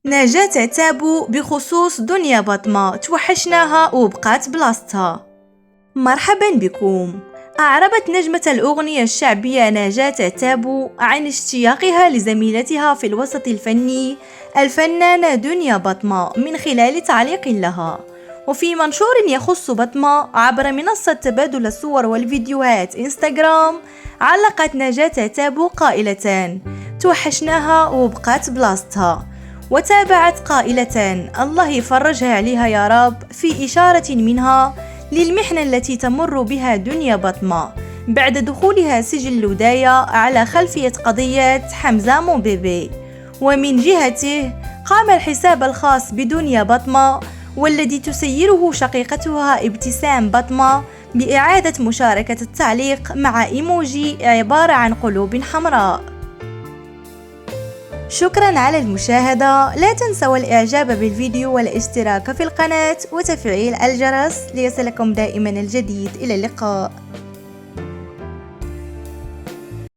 نجاة عتابو بخصوص دنيا بطمة توحشناها وبقات بلاصتها. مرحبا بكم. أعربت نجمة الأغنية الشعبية نجاة عتابو عن اشتياقها لزميلتها في الوسط الفني الفنانة دنيا بطمة من خلال تعليق لها. وفي منشور يخص بطمة عبر منصة تبادل الصور والفيديوهات انستغرام، علقت نجاة عتابو قائلة: توحشناها وبقات بلاصتها. وتابعت قائلة: الله يفرجها عليها يا رب، في إشارة منها للمحنة التي تمر بها دنيا بطمة بعد دخولها سجن لودايا على خلفية قضية حمزة موبيبي. ومن جهته قام الحساب الخاص بدنيا بطمة والذي تسيره شقيقتها ابتسام بطمة بإعادة مشاركة التعليق مع إيموجي عبارة عن قلوب حمراء. شكرا على المشاهدة، لا تنسوا الإعجاب بالفيديو والاشتراك في القناة وتفعيل الجرس ليصلكم دائما الجديد. إلى اللقاء.